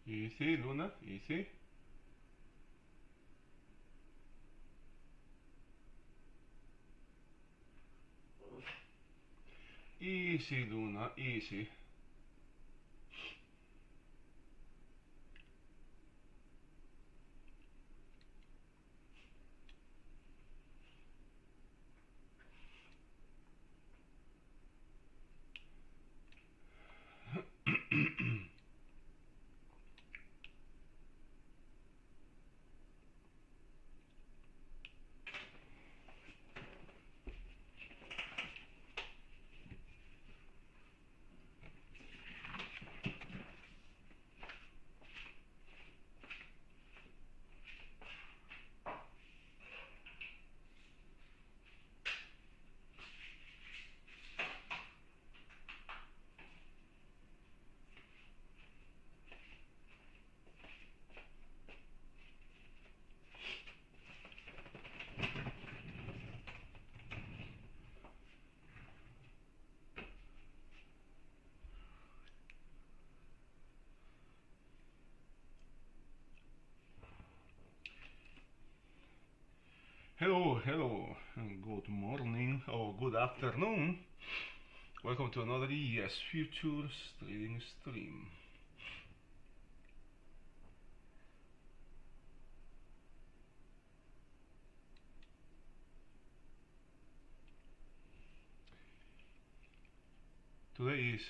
Easy, Luna, easy. Easy, Luna, easy. Hello, hello, good morning or good afternoon. Welcome to another ES Futures Trading Stream. Today is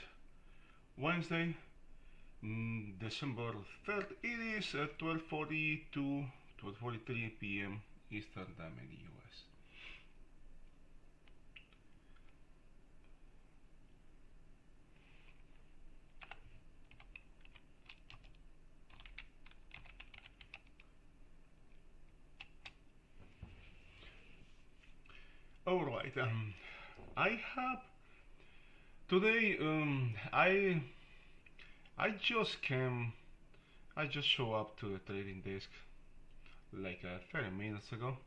Wednesday, December 3rd. It is 12:40 to 12:43 p.m. Eastern Time in the US. All right. I have today. I just came. I just show up to the trading desk like 30 minutes ago.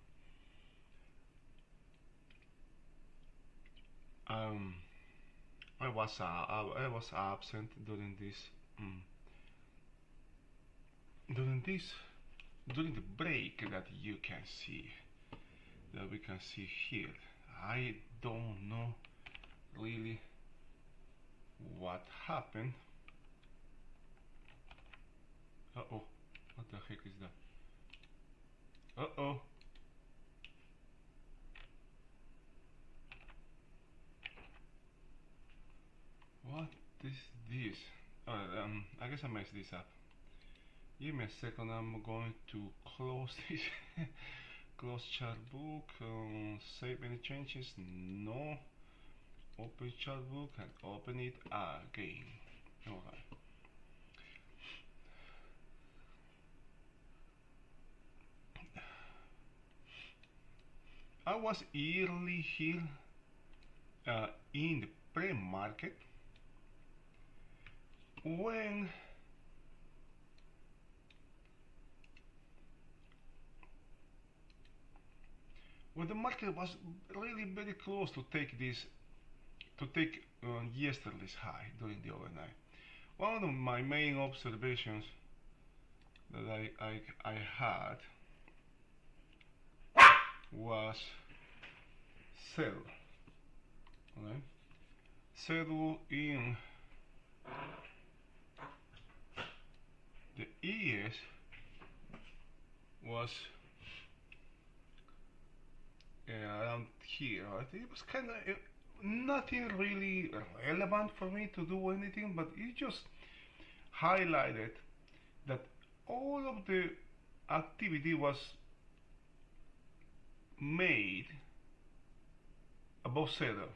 Um, I was absent um, during this during the break that you can see that we can see here. I don't know really what happened. Uh-oh, what the heck is that? Uh-oh. What is this? I guess I messed this up. Give me a second, I'm going to close this. Close chart book, save any changes? No. Open chart book and open it again. Alright. I was early here in the pre-market when the market was really very close to take yesterday's high during the overnight. One of my main observations that I had was sell. Okay? Settle in the ES was around here. It was kind of nothing really relevant for me to do anything, but it just highlighted that all of the activity was made above zero,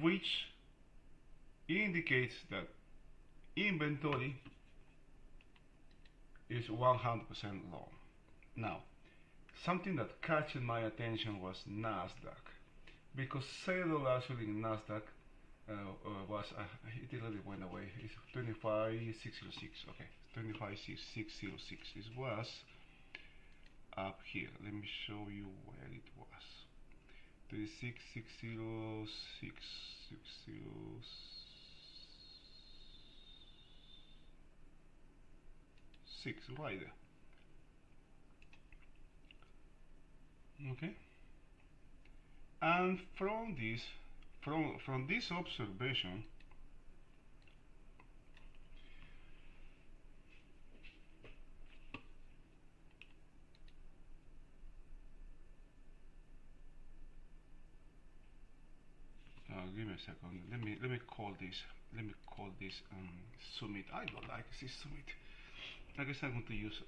which indicates that inventory is 100% long. Now, something that catches my attention was Nasdaq, because sale actually in Nasdaq was it really went away. It's 25,606. Okay, 25,606. It was up here. Let me show you where it was. 26,606. 6 right there. Okay, and from this observation, give me a second. Let me call this summit. I don't like this summit. I guess I'm going to use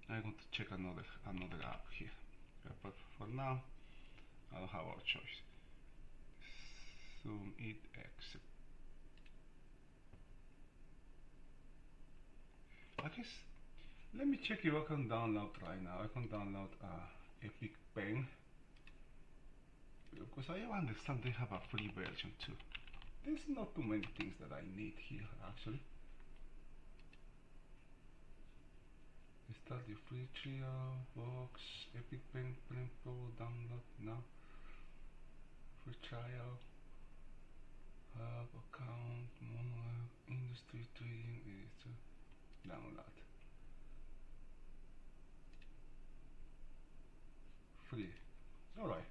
I'm going to check another app here. But for now, I don't have our choice. Zoom it X. I guess let me check if I can download right now. I can download Epic Pen, because I understand they have a free version too. There's not too many things that I need here actually. Start the free trial box, Epic Pen Pro, download now. Free trial, hub account, mono industry trading editor, download. Free. Alright.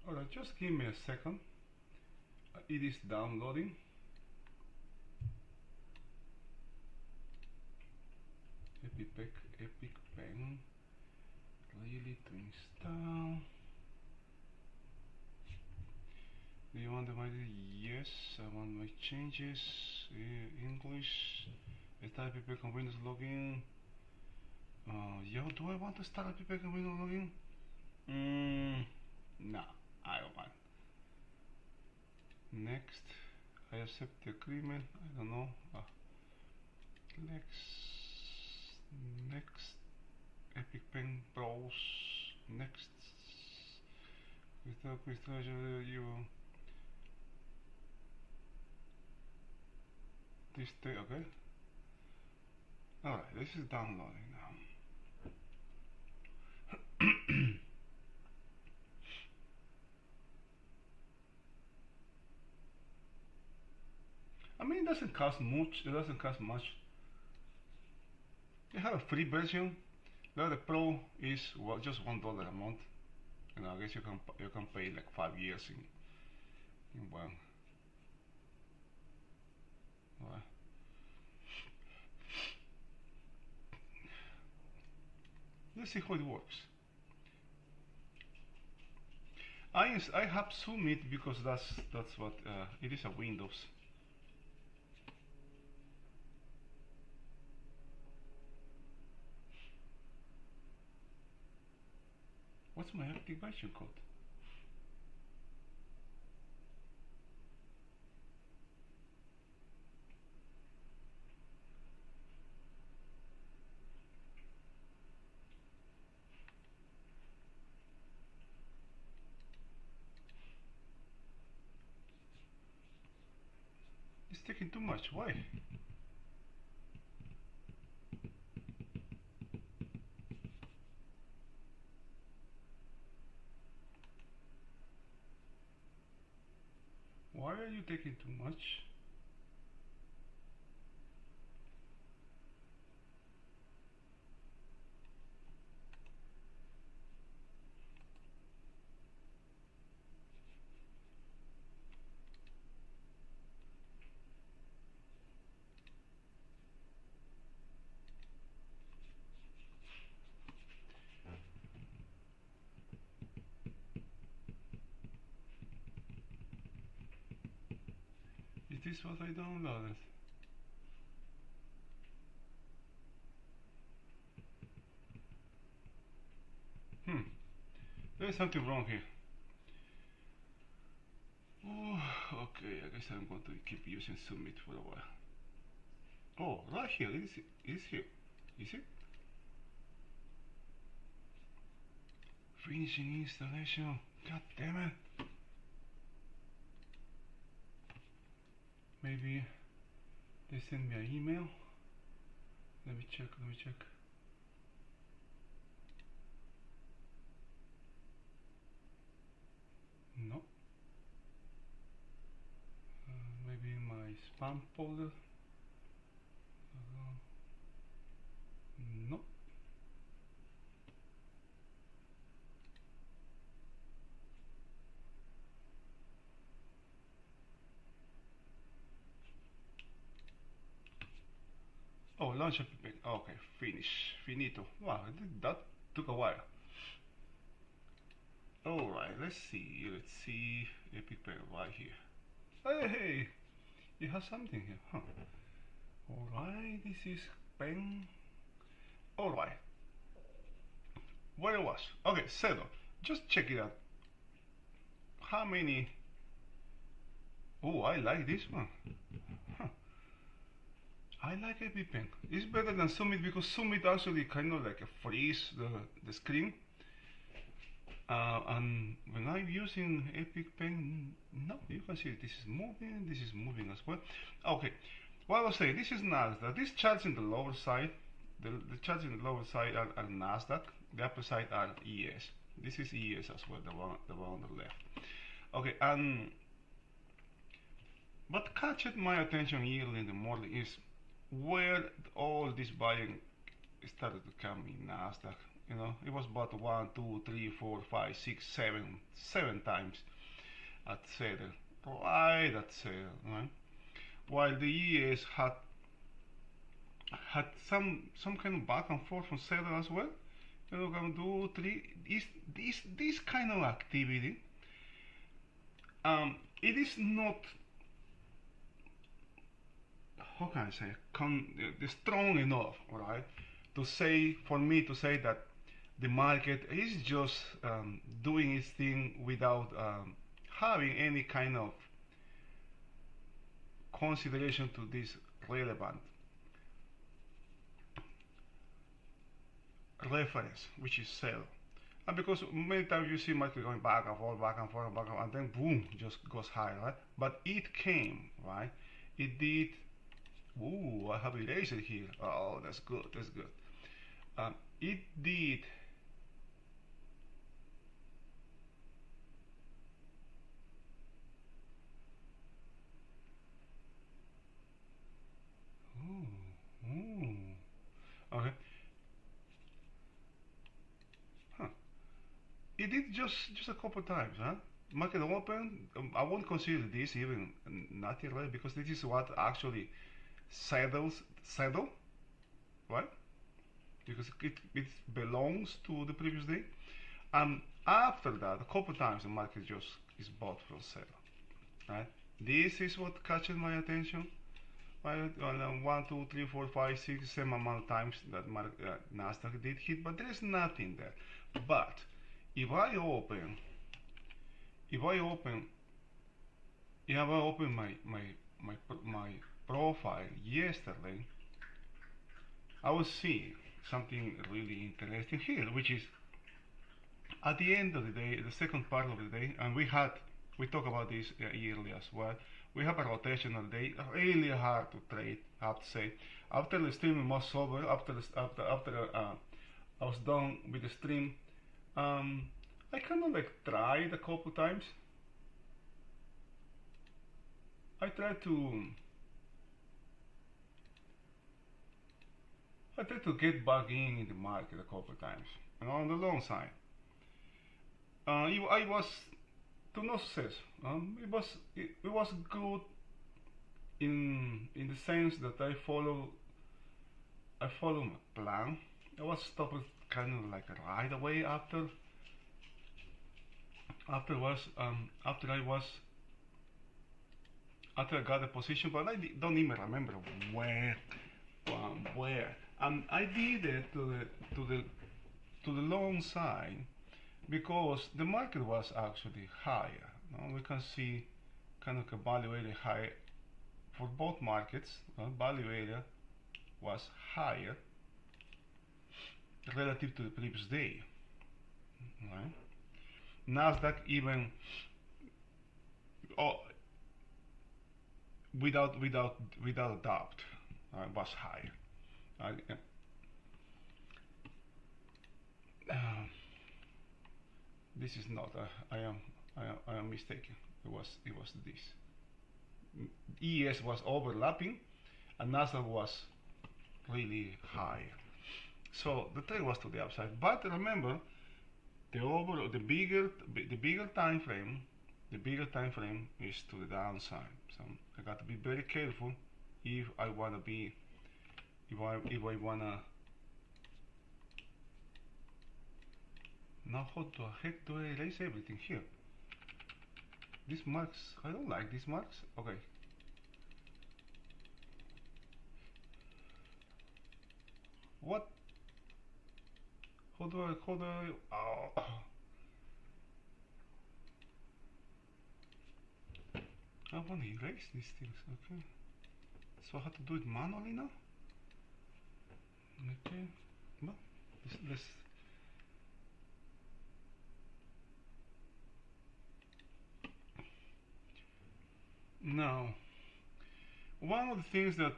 Alright, just give me a second. It is downloading. Epic Pen. Really to install. Do you want my? Yes, I want my changes. English. Start Epic Pen Windows login. Yo, do I want to start Epic Pen Windows login? No, I don't want. Next, I accept the agreement. I don't know. Next, Epic Pen Pros. Next, without you. This day, okay. All right, this is downloading now. I mean, it doesn't cost much. It doesn't cost much. They have a free version. The Pro is just $1 a month, and I guess you can pay like 5 years in one. Alright. Let's see how it works. I have Summit because that's what it is, a Windows. What's my activation code? It's taking too much. Why? Why are you taking too much? Is this what I downloaded? There's something wrong here. Oh, okay, I guess I'm going to keep using Summit for a while. Oh, right here, it is here. Is it? Finishing installation. God damn it. Maybe they send me an email. Let me check. No. spam folder. No. Oh, launch Epic Pen. Okay, finish. Finito. Wow, that took a while. Alright, let's see. Let's see Epic Pen right here. Hey, you have something here, huh? Alright, this is pen. Alright. Where it was? Okay, settle. Just check it out. How many? Oh, I like this one. Huh. I like EpiPen. It's better than Summit because Summit actually kind of like freeze the screen. And when I'm using EpiPen, no, you can see this is moving as well. Okay, what I was saying, this is Nasdaq. These charts in the lower side, the charts in the lower side are Nasdaq. The upper side are ES. This is ES as well, the one on the left. Okay, and what catches my attention early in the morning is where all this buying started to come in Nasdaq. You know, it was about 1, 2, 3, 4, 5, 6, 7 times at settle, right at settle, right? While the ES had some kind of back and forth from settle as well. You know, can do 3. This kind of activity. It is not, how can I say, strong enough, right, to say, for me to say that the market is just doing its thing without having any kind of consideration to this relevant reference, which is sell. And because many times you see market going back and forth, back and forth, back and forth, and then boom, just goes high, right? But it came, right? It did. Ooh, I have erased it here. Oh, that's good. That's good. It did. Ooh. Okay. Huh. It did just a couple times, huh? Market open. I won't consider this even nothing, right? Because this is what actually settle, right? Because it belongs to the previous day. And after that, a couple times the market just is bought from sell, right? This is what catches my attention. Right? 1, 2, 3, 4, 5, 6, same amount of times that Nasdaq did hit, but there is nothing there. But if I open my profile yesterday, I will see something really interesting here, which is at the end of the day, the second part of the day, and we talked about this yearly as well. We have a rotational day, really hard to trade, I have to say. After the stream was over, after I was done with the stream, I kind of like tried a couple times. I tried to get back in the market a couple times, and on the long side. I was to no success. It was good in the sense that I follow my plan. I was stopped kind of like right away after I got the position, but I don't even remember where. And I did it to the long side because the market was actually higher. No? We can see kind of a value area high for both markets. Value area was higher relative to the previous day. Right? Nasdaq even without a doubt was higher. This is not. I am mistaken. It was this. ES was overlapping and Nasdaq was really high. So the trade was to the upside. But remember, the bigger time frame, is to the downside. So I got to be very careful if I wanna be, if I wanna. Now how the heck do I erase everything here? These marks, I don't like these marks. Okay. What? How do I, oh. I want to erase these things, okay. So I have to do it manually now? Okay, well, let's now, one of the things that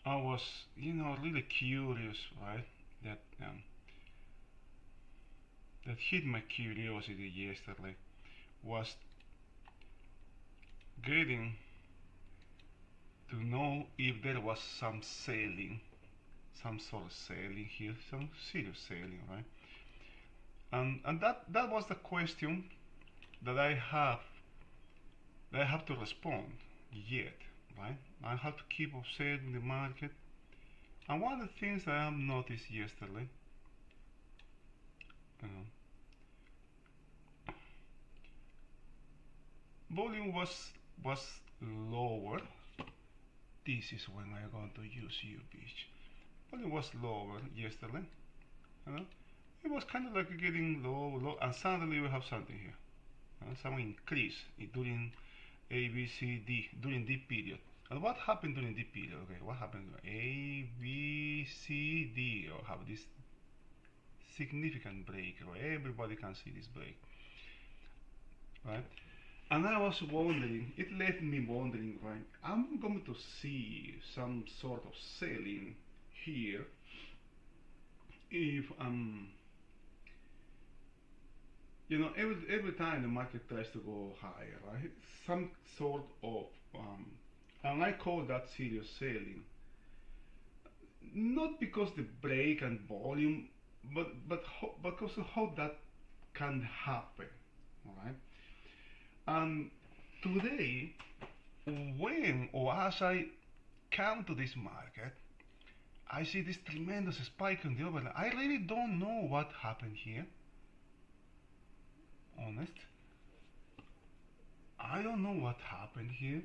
I was, really curious, right? That hit my curiosity yesterday was getting to know if there was some selling, some sort of selling here, some serious selling, right? And that was the question that I have to respond yet, right? I have to keep observing the market. And one of the things that I noticed yesterday, volume was lower. This is when I'm going to use U-pitch. Volume was lower yesterday. It was kind of like getting low, and suddenly we have something here. Some increase during A, B, C, D, during D period. And what happened during D period? Okay, what happened? A, B, C, D, or have this significant break, right? Everybody can see this break, right? And I was wondering, it left me wondering, right? I'm going to see some sort of selling here if every time the market tries to go higher, right? Some sort of and I call that serious selling. Not because the break and volume, but because of how that can happen, right? And today, when or as I come to this market, I see this tremendous spike on the overnight. I really don't know what happened here. Honest, I don't know what happened here.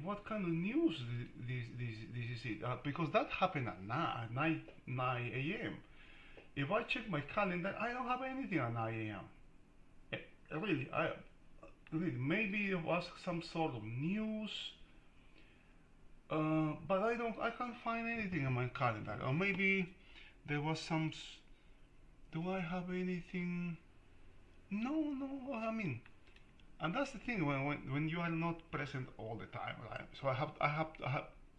What kind of news this is it? Because that happened at 9 a.m. If I check my calendar, I don't have anything at 9 a.m. Really, maybe it was some sort of news, but I can't find anything on my calendar. Or maybe there was some. Do I have anything? No. I mean, and that's the thing when you are not present all the time, right? So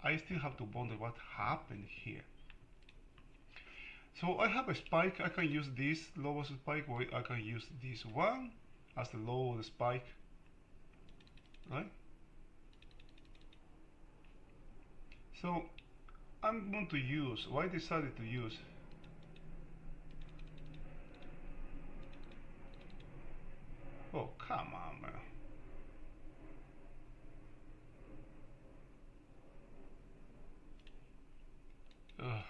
I still have to wonder what happened here. So I have a spike. I can use this lowest spike, or I can use this one as the lowest spike, right? So I'm going to use. I decided to use. Oh, come on, man. Ugh.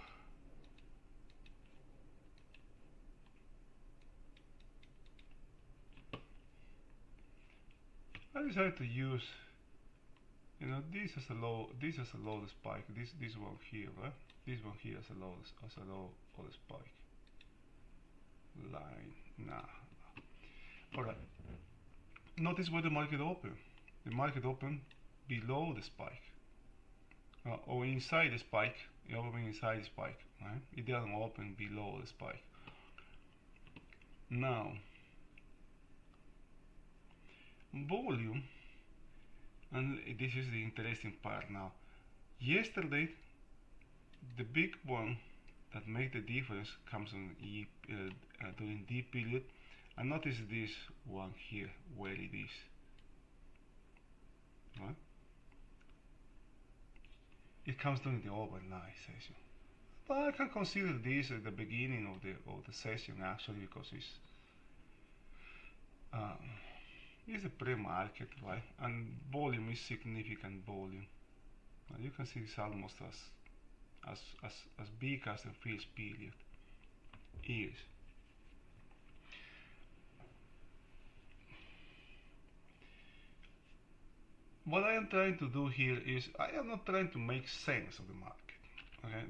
I decided to use, this as a low, spike. This one here, right? This one here as a low spike line. Nah. All right. Notice where the market opened. The market opened below the spike, or inside the spike. It opened inside the spike, right? It didn't open below the spike. Now, volume, and this is the interesting part now. Yesterday, the big one that make the difference comes on during D period, and notice this one here where it is, right? It comes during the overnight session, but I can consider this at the beginning of the session actually, because it's a pre-market, right? And volume is significant volume. And you can see it's almost as big as the first period is. What I am trying to do here is I am not trying to make sense of the market. Okay,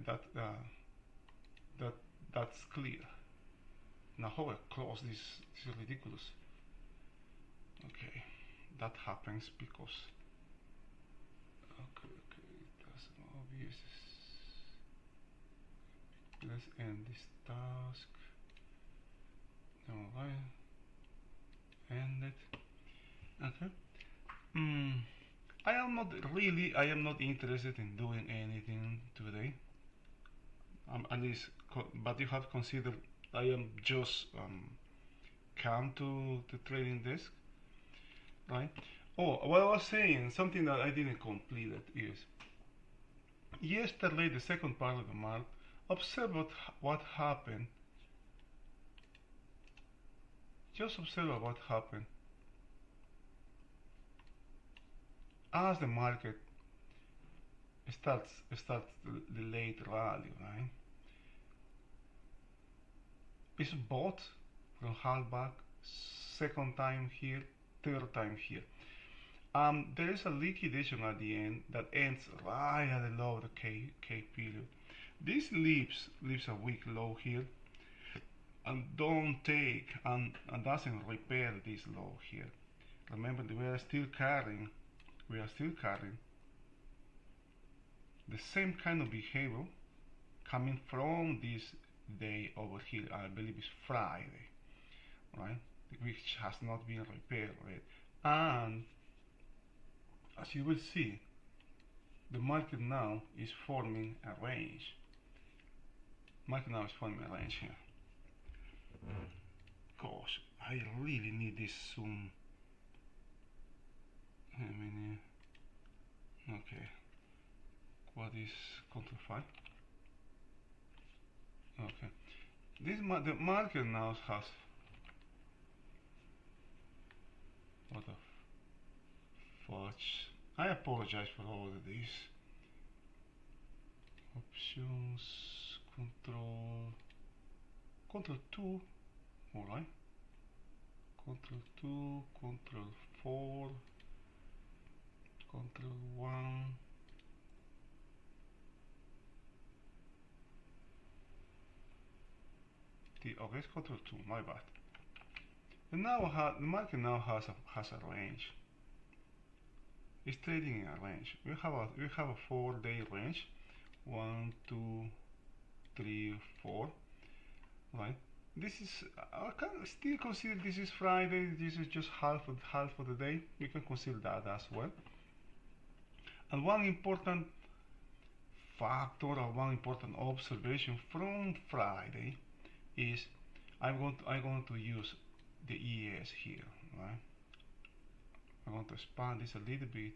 that's clear. Now how I close this is ridiculous. Okay, that happens because okay, that's obvious. Let's end this task. Alright, end it. Okay. I am not interested in doing anything today. At least, but you have considered I am just come to the trading desk, right? Oh, what I was saying, something that I didn't complete it is yesterday, the second part of the month. Observe what happened. Just observe what happened as the market starts the late rally, right? It's bought from half back, second time here, third time here. There is a liquidation at the end that ends right at the low of the K period. This leaves a weak low here, and don't take and doesn't repair this low here. Remember that we are still carrying the same kind of behavior coming from this day over here. I believe it's Friday, right? Which has not been repaired yet. And as you will see, the market now is forming a range. Market now is forming a range here. Gosh, I really need this zoom. I mean, okay. What is Ctrl 5? Okay. The market now has what the fudge. I apologize for all of this. Options, Control 2, alright. Control 2, Control 4, Control 1. Okay, it's Control 2, my bad. And now the market now has a range. It's trading in a range. We have a 4-day range. 1, 2, 3, 4. Right. This is I can still consider this is Friday. This is just half of the day. You can consider that as well. And one important factor or one important observation from Friday is I'm going to use the ES here, right? I'm going to expand this a little bit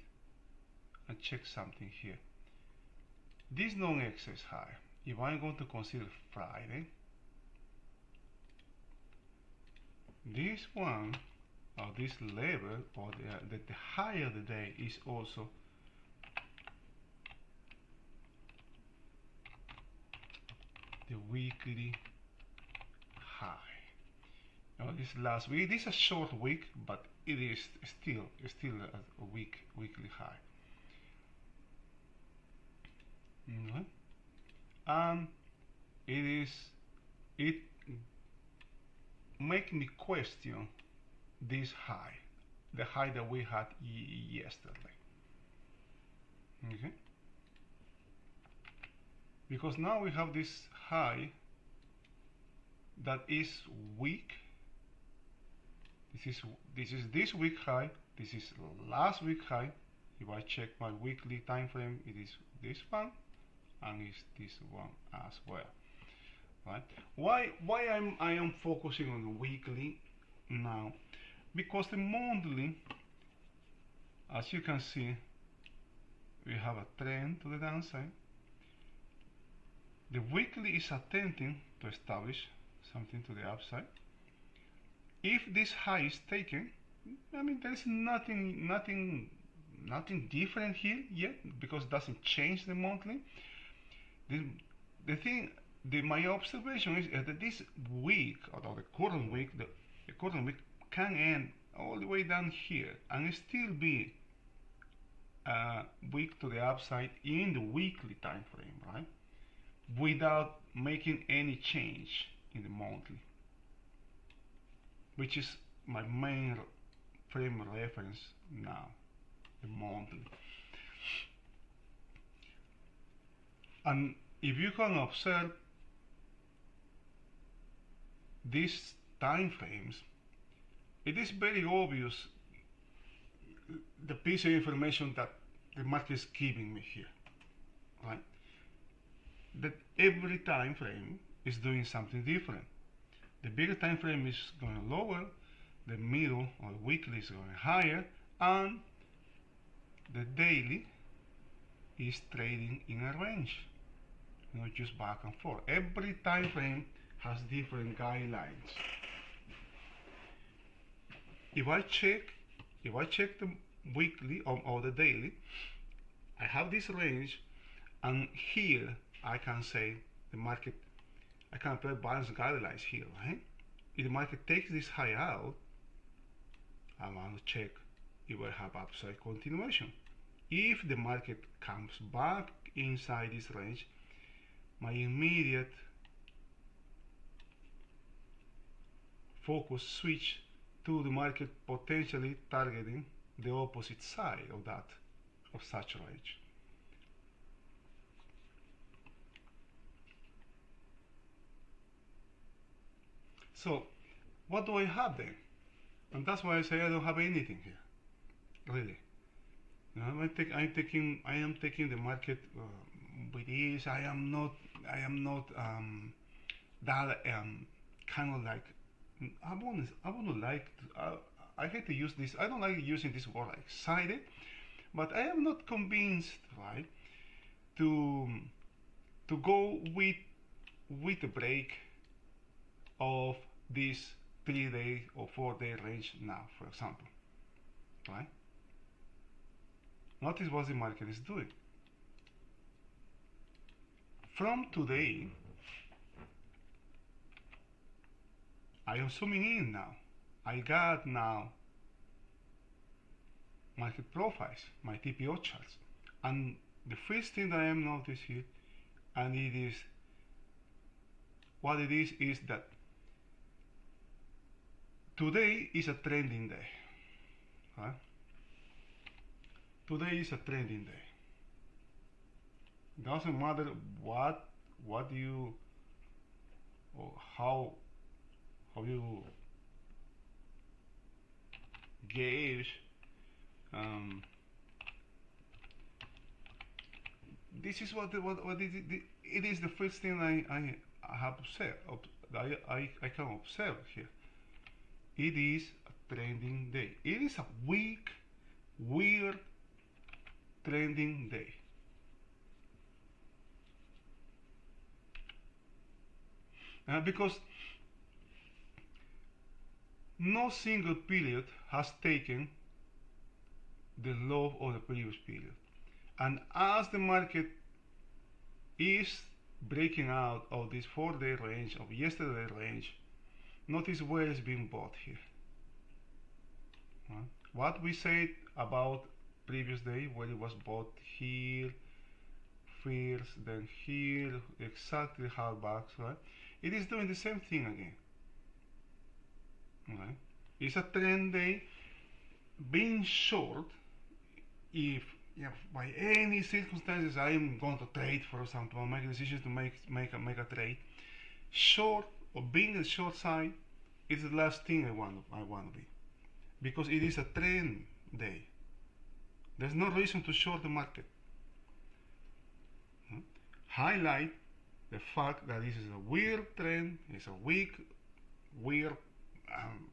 and check something here. This non-excess high, if I'm going to consider Friday, this one or this level or the high of the day is also the weekly high. Now this last week, this is a short week, but it is still a weekly high. And it make me question this high, the high that we had yesterday. Okay, because now we have this high that is weak. This is this week high. This is last week high. If I check my weekly time frame, it is this one and it's this one as well, right? Why I am focusing on the weekly now? Because the monthly, as you can see, we have a trend to the downside. The weekly is attempting to establish something to the upside. If this high is taken, I mean, there's nothing different here yet, because it doesn't change the monthly. The thing, my observation is that this week, or the current week, the current week can end all the way down here and still be week to the upside in the weekly time frame, right? Without making any change in the monthly, which is my main frame reference now, the monthly. And if you can observe these time frames, it is very obvious the piece of information that the market is giving me here, right? That every time frame is doing something different. The bigger time frame is going lower, the middle or weekly is going higher, and the daily is trading in a range, just back and forth. Every time frame has different guidelines. If I check the weekly or the daily, I have this range, and here I can say the market, I can apply balance guidelines here, right? If the market takes this high out, I want to check if I have upside continuation. If the market comes back inside this range, my immediate focus switch to the market potentially targeting the opposite side of such range. So what do I have then? And that's why I say I don't have anything here, really. I am taking the market with ease. I am not that kind of like, I hate to use this. I don't like using this word like excited, but I am not convinced, right, to go with the break of this 3-day or 4-day range now, for example, right? Notice what the market is doing. From today, I am zooming in now. I got now market profiles, my TPO charts, and the first thing that I am noticing here, and what it is that today is a trending day. Right? Today is a trending day. Doesn't matter what you or how you gauge. This is what it is. The first thing I have observed. I can observe here. It is a trending day. It is a weak, weird trending day. Because no single period has taken the low of the previous period. And as the market is breaking out of this 4-day range, of yesterday range, notice where it's being bought here. What we said about previous day, where it was bought here, first, then here, exactly halfbacks, right? It is doing the same thing again. Right? It's a trend day. Being short, if by any circumstances I am going to trade, for example, make a decision to make a trade, short or being the short side is the last thing I want to be, because it is a trend day. There's no reason to short the market. highlight the fact that this is a weird trend, it's a weak, weird, um,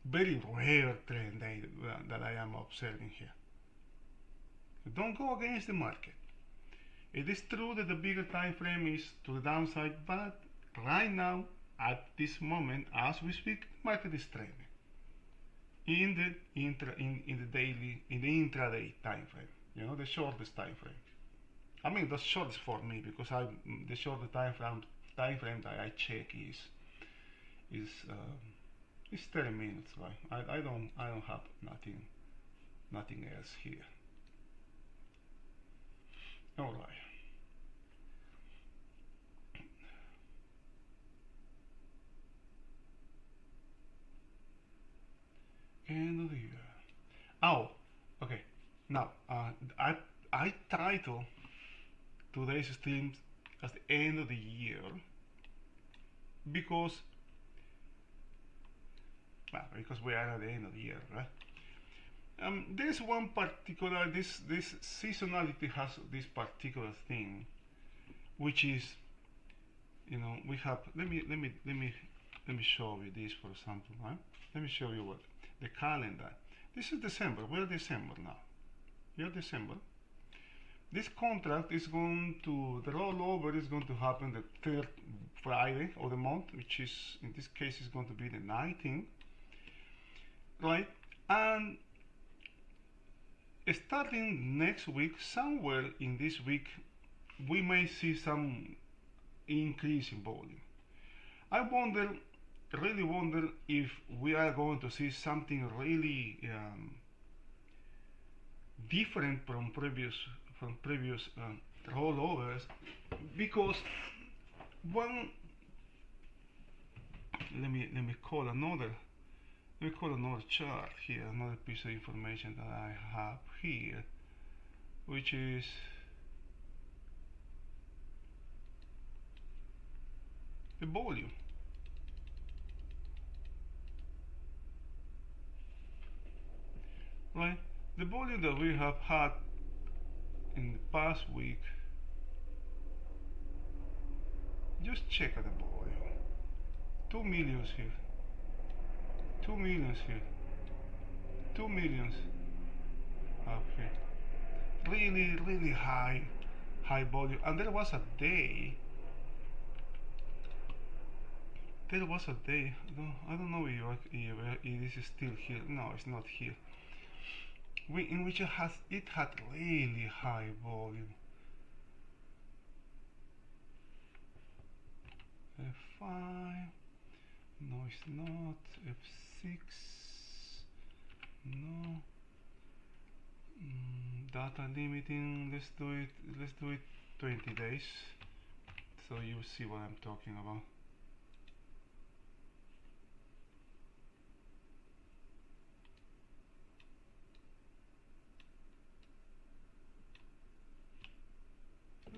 very rare trend that I am observing here. So don't go against the market. It is true that the bigger time frame is to the downside, but right now, at this moment, as we speak, the market is trending in the daily, in the intraday time frame. You know, the shortest time frame. I mean, the shortest for me, because the shortest time frame that I check is 30 minutes, right? I don't have nothing else here. All right. End of the year. Oh, okay. Now, I title today's stream as the end of the year because we are at the end of the year, right? There's one particular this seasonality has this particular thing, which is, you know, we have. Let me show you this, for example, right? Let me show you what the calendar. This is December. We're December now. We're December. This contract is going to, the rollover is going to happen the third Friday of the month, which is, in this case, is going to be the 19th, right? And starting next week, somewhere in this week, we may see some increase in volume. I really wonder if we are going to see something really different from previous rollovers, because one, let me call another chart here, another piece of information that I have here, which is the volume. Right? The volume that we have had in the past week, just check out the volume. 2 millions here, 2 millions here, 2 millions up here. Really high volume. And there was a day, I don't know if this is still here. No, it's not here. In which it had really high volume. F5, no, it's not. F6, no. Data limiting. Let's do it 20 days, so you see what I'm talking about.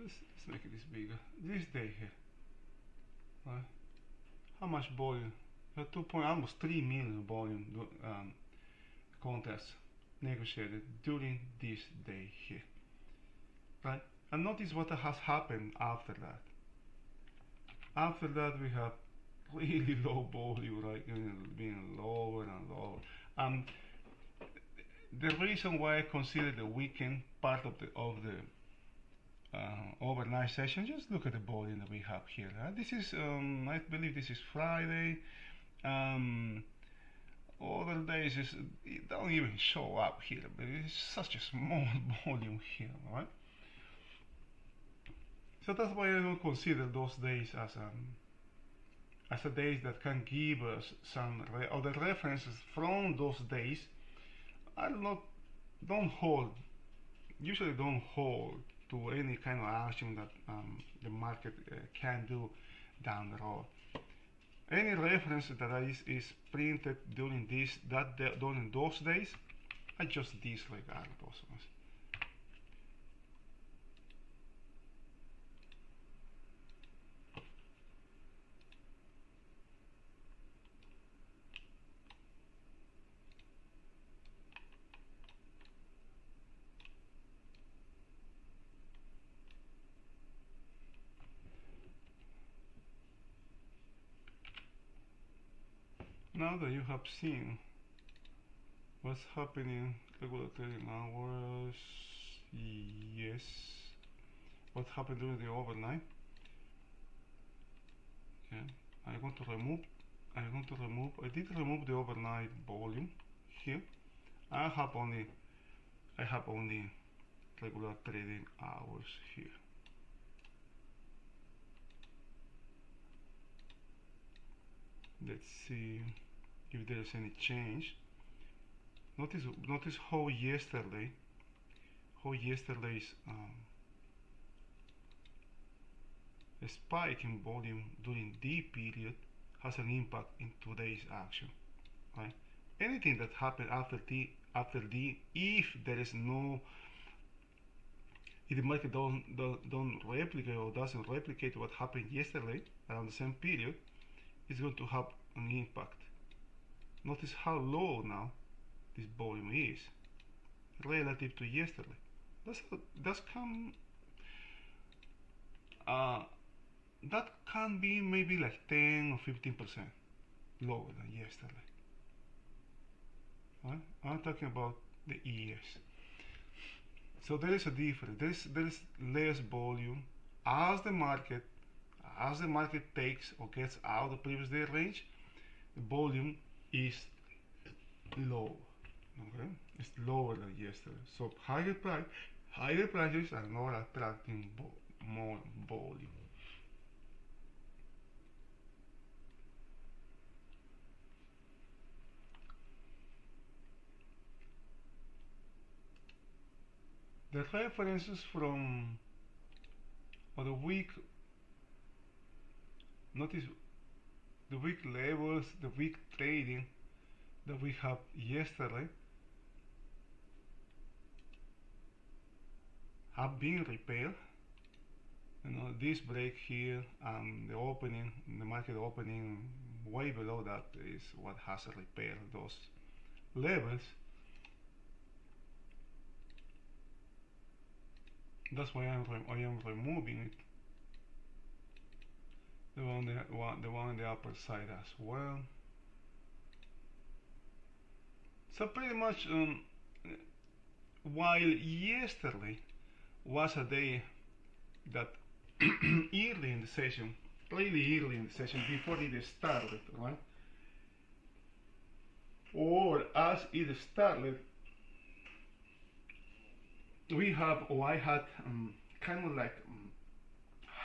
Let's make this bigger. This day here, right? How much volume? Almost 3 million volume contracts negotiated during this day here, right? And notice what has happened after that. After that, we have really low volume, right? Being lower and lower. The reason why I consider the weekend part of the overnight session, just look at the volume that we have here. This is, I believe this is Friday. Other days it don't even show up here, but it's such a small volume here, right? So that's why I don't consider those days as a days that can give us some other references from those days. Usually don't hold to any kind of action that the market can do down the road. Any reference that is printed during during those days, I just disregard those ones. now that you have seen what's happening regular trading hours, yes, what happened during the overnight, okay, I did remove the overnight volume here. I have only regular trading hours here. Let's see if there is any change. Notice how yesterday's spike in volume during the period has an impact in today's action, right? Anything that happened after the if there is no, if the market don't replicate or doesn't replicate what happened yesterday around the same period, it's going to have an impact. Notice how low now this volume is relative to yesterday. That can be maybe like 10 or 15% lower than yesterday. Right? I'm talking about the ES. So there is a difference. There is less volume as the market takes or gets out of the previous day range. The volume is low. Okay, it's lower than yesterday. So higher prices are not attracting more volume. The references from the week, notice the week levels, the week trading that we have yesterday have been repaired. You know, this break here and the opening, the market opening way below that is what has repaired those levels. That's why I am removing it. The one on the upper side as well. So pretty much, while yesterday was a day that early in the session, really early in the session, before it started, right? Or as it started, we have, or I had kind of like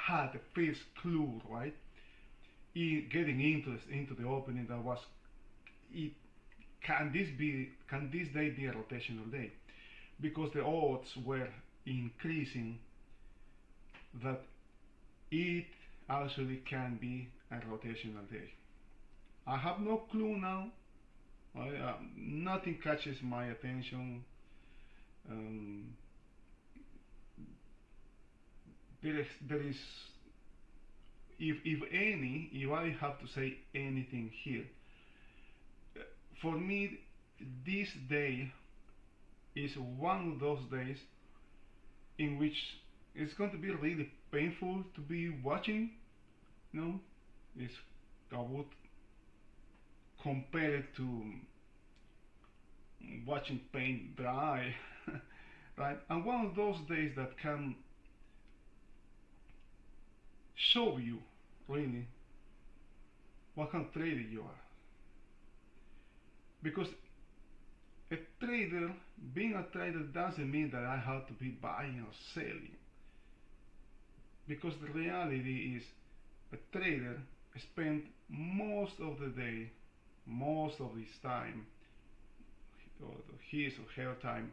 had the first clue, right? Getting into the opening that was, can this day be a rotational day? Because the odds were increasing that it actually can be a rotational day. I have no clue now. Nothing catches my attention. There is, if I have to say anything here, for me, this day is one of those days in which it's going to be really painful to be watching. You know, I would compare it to watching paint dry, right? And one of those days that can show you really what kind of trader you are. Because being a trader doesn't mean that I have to be buying or selling. Because the reality is, a trader spends most of the day, most of his time, or his or her time,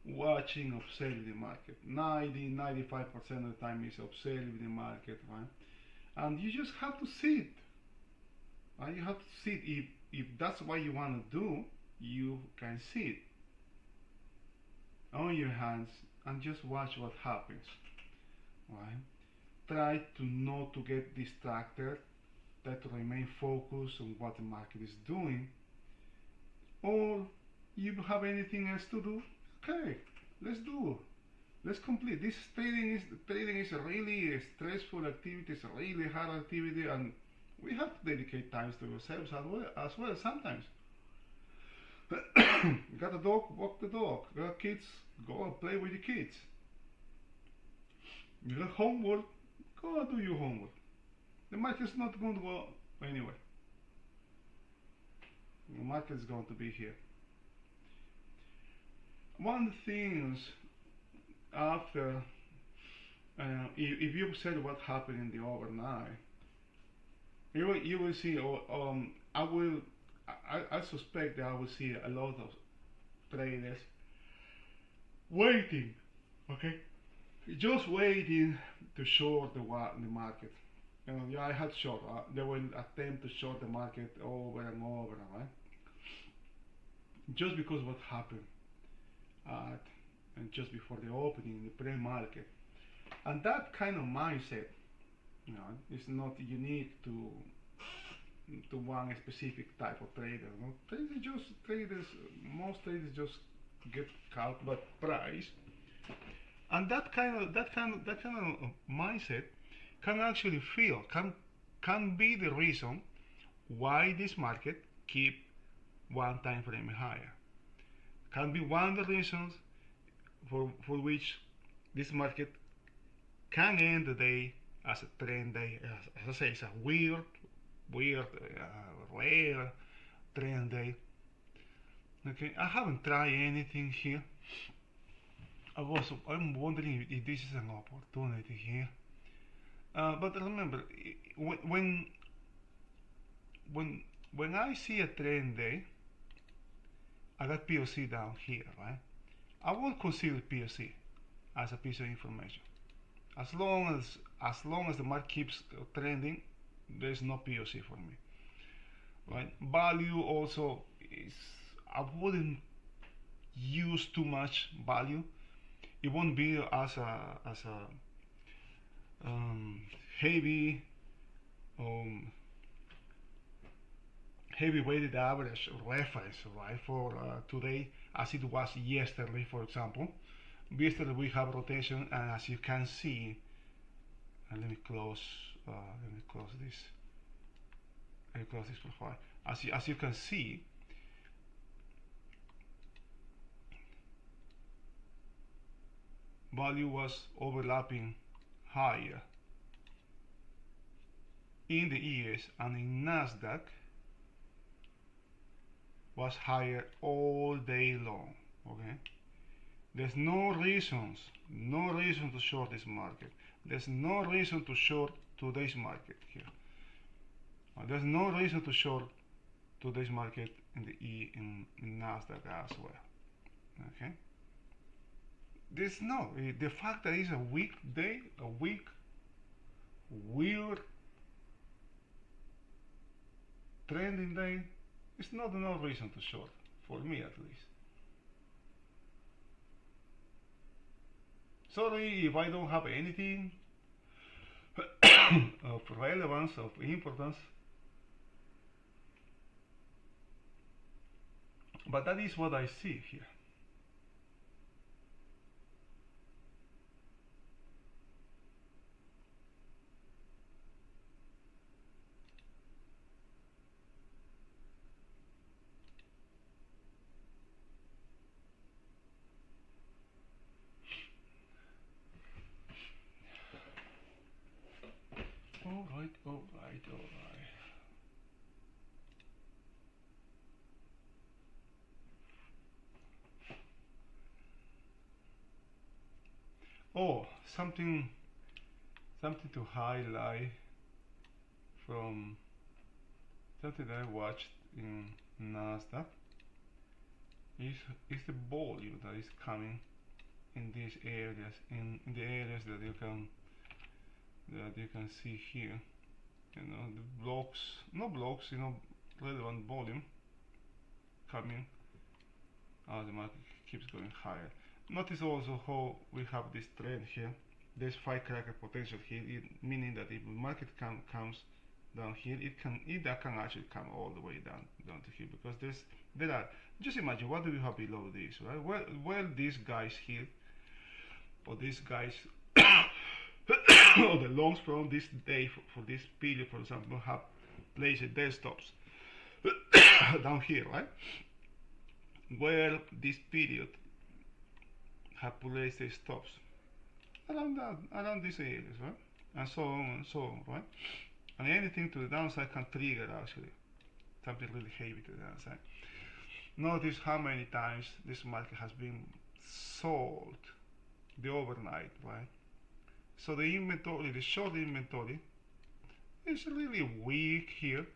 watching, observing the market. 95% of the time is observing the market, right? And you just have to sit. Right? You have to sit. If that's what you want to do, you can sit on your hands and just watch what happens. Right? Try to not to get distracted. Try to remain focused on what the market is doing. Or you have anything else to do? Okay, let's do. Let's complete. Trading is a really stressful activity. It's a really hard activity, and We have to dedicate times to ourselves as well sometimes. You got a dog, walk the dog. You got kids, go and play with the kids. You got homework, go and do your homework. The market's not going to go anywhere. The market's going to be here. One of the things after, if you observe what happened in the overnight, you will see. I suspect that I will see a lot of traders waiting. Okay, just waiting to short the market. Yeah, I had short. They will attempt to short the market over and over, right? Just because what happened and just before the opening, the pre-market, and that kind of mindset, is not unique to one specific type of trader. Most traders just get caught by price, and that kind of mindset can actually can be the reason why this market keep one time frame higher. Can be one of the reasons for which this market can end the day as a trend day. As I say, it's a weird, rare trend day. Okay, I haven't tried anything here. I'm wondering if this is an opportunity here. But remember, when I see a trend day, I got POC down here, right? I won't consider POC as a piece of information. As long as the market keeps trending, there's no POC for me, right? Value also is, I wouldn't use too much value. It won't be as a heavy weighted average reference, right, for today, as it was yesterday, for example. Yesterday we have rotation, and as you can see, and let me close this. Let me close this profile. As you can see, value was overlapping higher in the ES, and in Nasdaq was higher all day long. Okay, there's no reason to short this market. There's no reason to short today's market here. There's no reason to short today's market in the in Nasdaq as well. Okay, the fact that it's a weak day, a weak, weird trending day, it's not enough reason to short, for me at least. Sorry if I don't have anything of relevance, of importance, but that is what I see here. All right. Oh, something to highlight from something that I watched in Nasdaq is the volume that is coming in these areas, in the areas that you can see here. The blocks, no blocks, relevant volume coming as the market keeps going higher. Notice also how we have this trend here. There's firecracker potential here, meaning that if the market comes down here, it can actually come all the way down to here, because there are, just imagine, what do we have below this, right? Well, these guys here, or these guys or the longs from this day, for this period, for example, have placed their stops down here, right? Where this period have placed their stops around these areas, right? And so on and so on, right? And anything to the downside can trigger actually something really heavy to the downside. Notice how many times this market has been sold the overnight, right? So the inventory, the short inventory, is really weak here.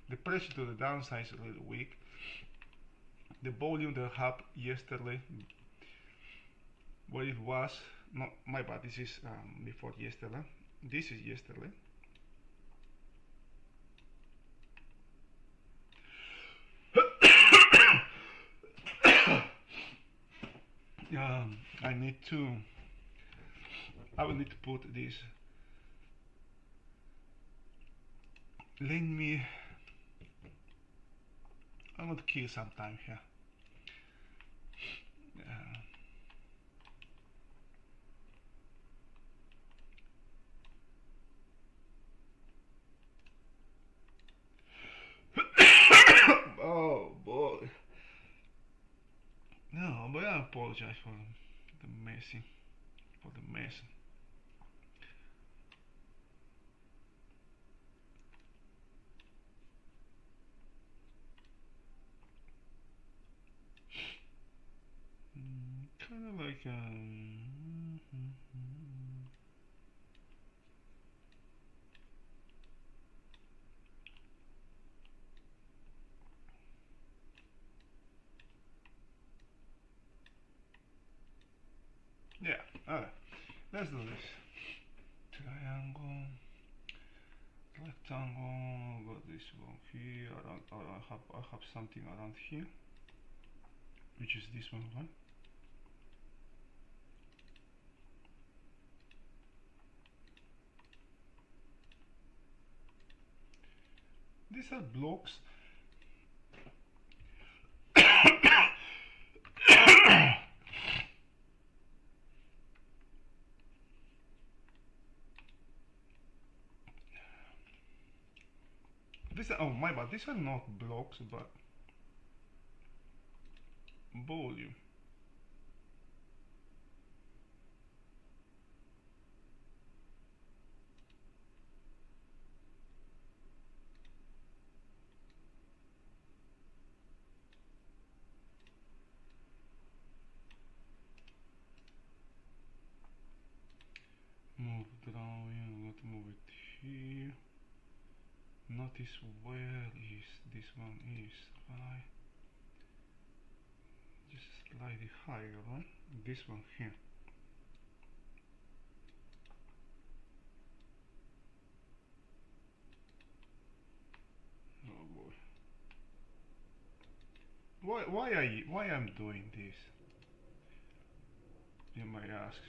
The pressure to the downside is really weak. The volume that happened yesterday, what it was, not my bad, this is before yesterday. This is yesterday. I will need to put this. I want to kill some time here. Oh boy. No, but I apologize for the mess. Kind of like yeah. Alright, let's do this. Triangle, rectangle. Got this one here. I have something around here, which is this one, right? These are blocks. Oh my bad, these are not blocks but volume. Move drawing, let's move it here. Notice where is this one is, right? Just slightly higher, right? This one here. Oh boy. Why I'm doing this? You might ask.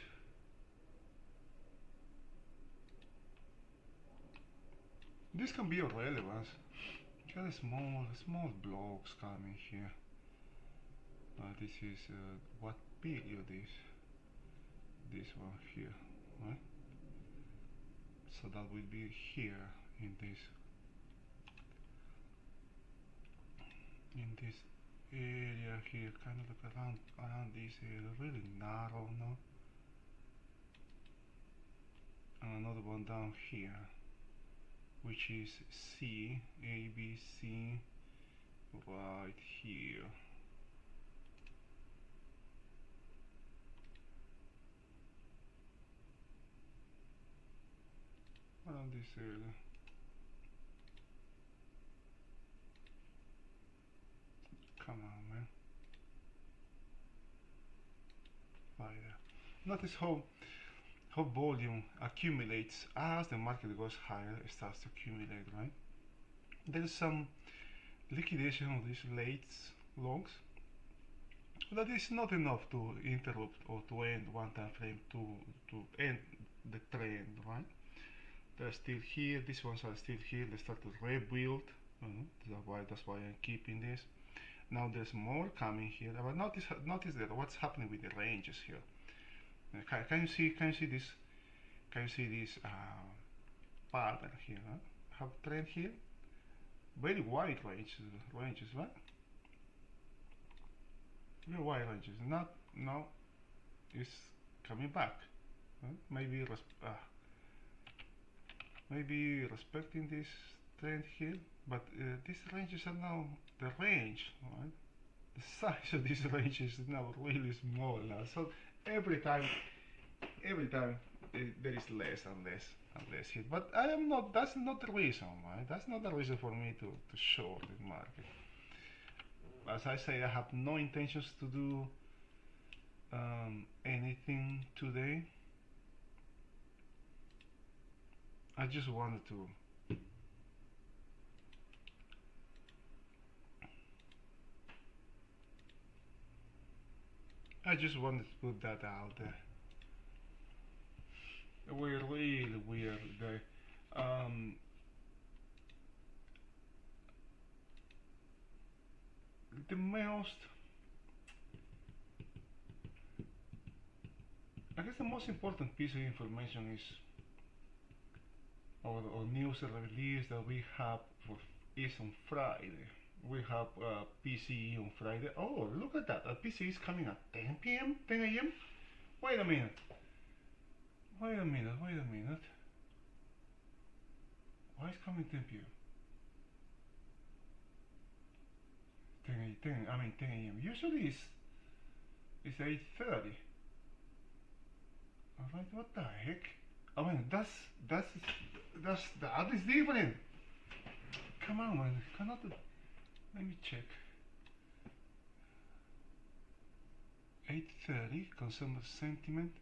This can be irrelevant. Got small blocks coming here. This is what period is this one here, right? So that will be here in this area here, kind of like around this area, really narrow, no? And another one down here, which is C, A, B, C, right here. Around this area. Come on, man. Right there. Notice how volume accumulates as the market goes higher. It starts to accumulate, right? There is some liquidation of these late longs. That is not enough to interrupt or to end one time frame to end the trend, right? They're still here. These ones are still here. They start to rebuild. That's why I'm keeping this. Now there's more coming here. But notice that what's happening with the ranges here. Can you see this? Can you see this pattern here? Huh? Have trend here. very wide ranges, right? Very wide ranges. Not now it's coming back. Right? Maybe respecting this trend here, but these ranges are now the range, right? The size of this range is now really small now. So every time, there is less and less and less hit. But I am not. That's not the reason, right? That's not the reason for me to short the market. As I say, I have no intentions to do anything today. I just wanted to put that out there. We're really weird day. The most, I guess the most important piece of information is, or news release that we have is on Friday. We have PCE on Friday. Oh, look at that. PCE is coming at 10 p.m., 10 a.m. Wait a minute. Wait a minute. Why is coming 10 p.m.? 10 a.m. Usually it's 8:30. Alright, what the heck? I mean, that is different. Come on, man. Cannot. Let me check. 8:30 consumer sentiment.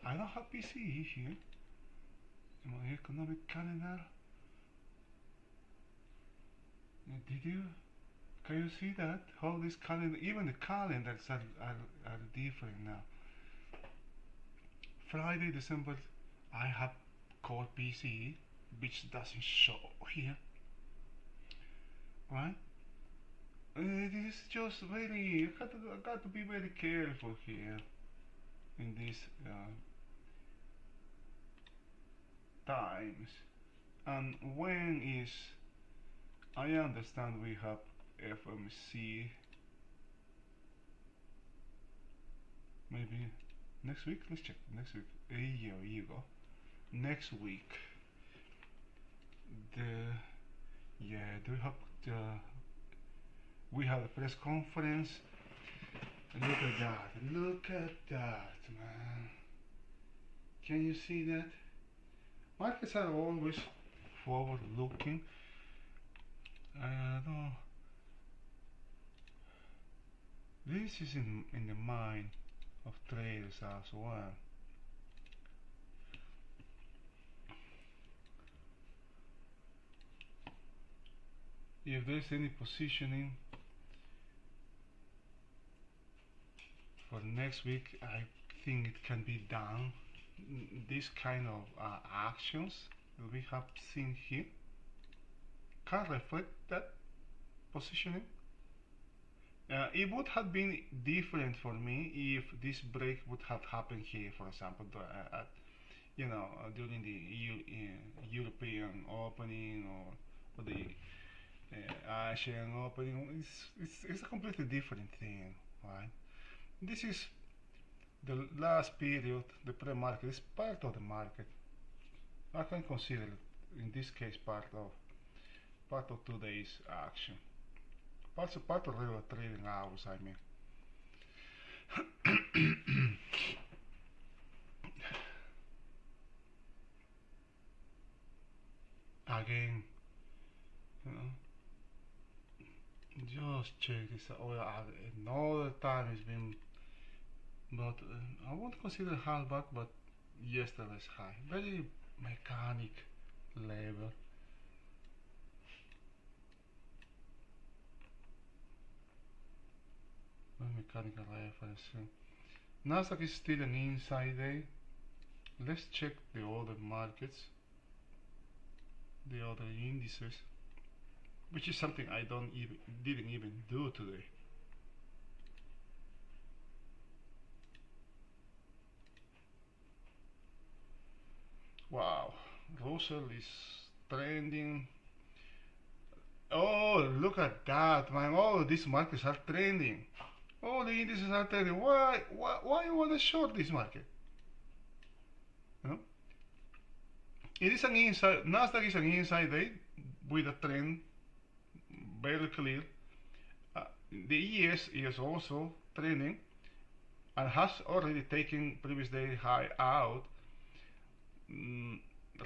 I don't have PCE here in my economic calendar. Did you? Can you see that? How this calendar, even the calendars are different now. Friday, December, I have core PCE, which doesn't show here. Right? It is just very, I got to be very careful here in these times. And when is, I understand we have FMC maybe next week. Let's check next week. Here you go. Next week, we have the press conference. Look at that, man. Can you see that? Markets are always forward looking. I don't know. This is in the mind of traders as well. If there's any positioning for next week, I think it can be done. This kind of actions that we have seen here can reflect that positioning. It would have been different for me if this break would have happened here, for example, during the European opening or the Asian opening. It's a completely different thing, right? This is the last period. The pre-market is part of the market. I can consider it, in this case, part of today's action. Part of regular trading hours, I mean. Again, just check this out. Another time it's been, but I won't consider hardback, but yesterday's high. Very mechanic level. Mechanical reference. Nasdaq is still an inside day. Let's check the other markets, the other indices, which is something I didn't even do today. Wow, Russell is trending. Oh, look at that, man. All these markets are trending. All the indices are trending. Why you want to short this market? You know? It is an inside. Nasdaq is an inside day with a trend very clear. The ES is also trending and has already taken previous day high out.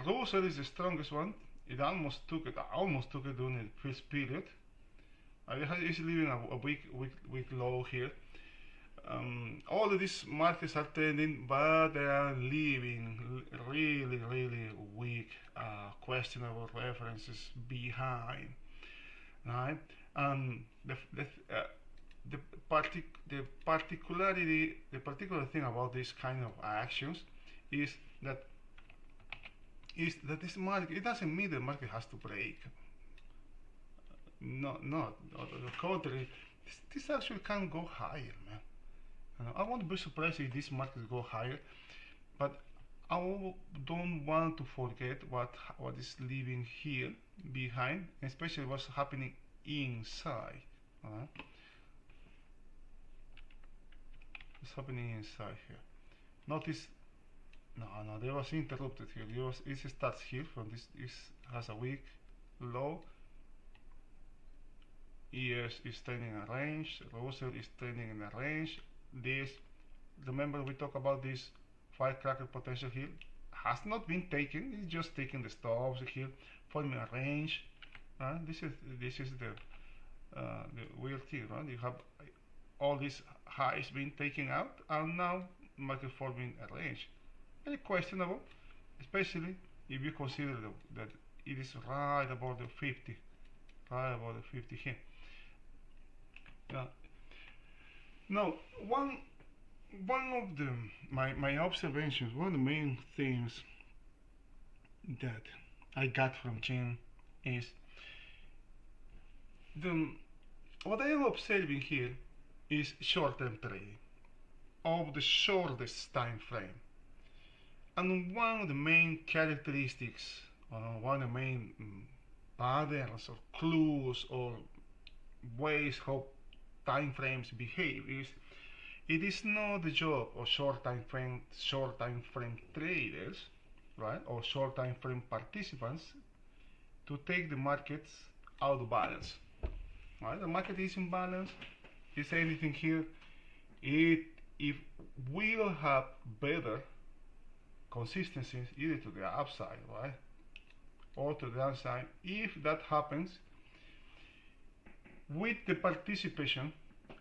Russell is the strongest one. It almost took it during the first period. It is leaving a weak low here. All of these markets are trending, but they are leaving really weak, questionable references behind, right? And the particular thing about this kind of actions is that this market, it doesn't mean the market has to break. No, on the contrary, this actually can go higher, man. I won't be surprised if this market go higher, but I don't want to forget what is leaving here behind, especially what's happening inside. What's happening inside here? Notice, no, there was interrupted here. It starts here from this. This has a weak low. ES is trending in a range. Russell is trending in a range. This, remember we talked about this firecracker potential here, has not been taken. It's just taking the stops here, forming a range. This is the weird thing, right? You have all these highs being taken out, and now market forming a range. Very questionable, especially if you consider that it is right above the 50, here. Now, one of my observations, one of the main things that I got from Jim is what I am observing here is short-term trading of the shortest time frame, and one of the main characteristics, one of the main patterns or clues or ways how time frames behave is it is not the job of short time frame traders, right, or short time frame participants to take the markets out of balance. Right? The market is in balance. Is anything here? It will have better consistencies either to the upside, right, or to the downside. If that happens with the participation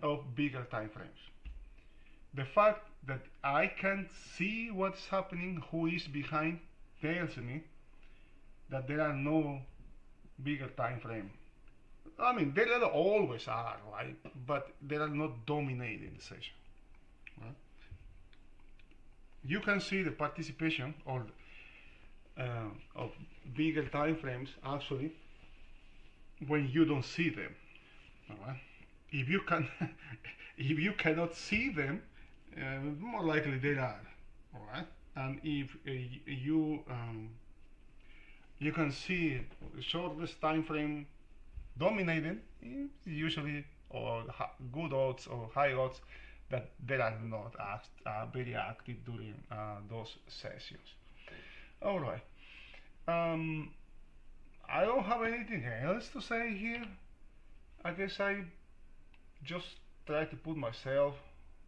of bigger time frames. The fact that I can see what's happening, who is behind, tells me that there are no bigger time frame. I mean, there always are, right? But they are not dominating the session. Right? You can see the participation of bigger time frames actually when you don't see them. Right? If you can, if you cannot see them, more likely they are. All right. And if you can see the shortest time frame dominating, usually or good odds or high odds that they are not very active during those sessions. All right. I don't have anything else to say here. I guess I just try to put myself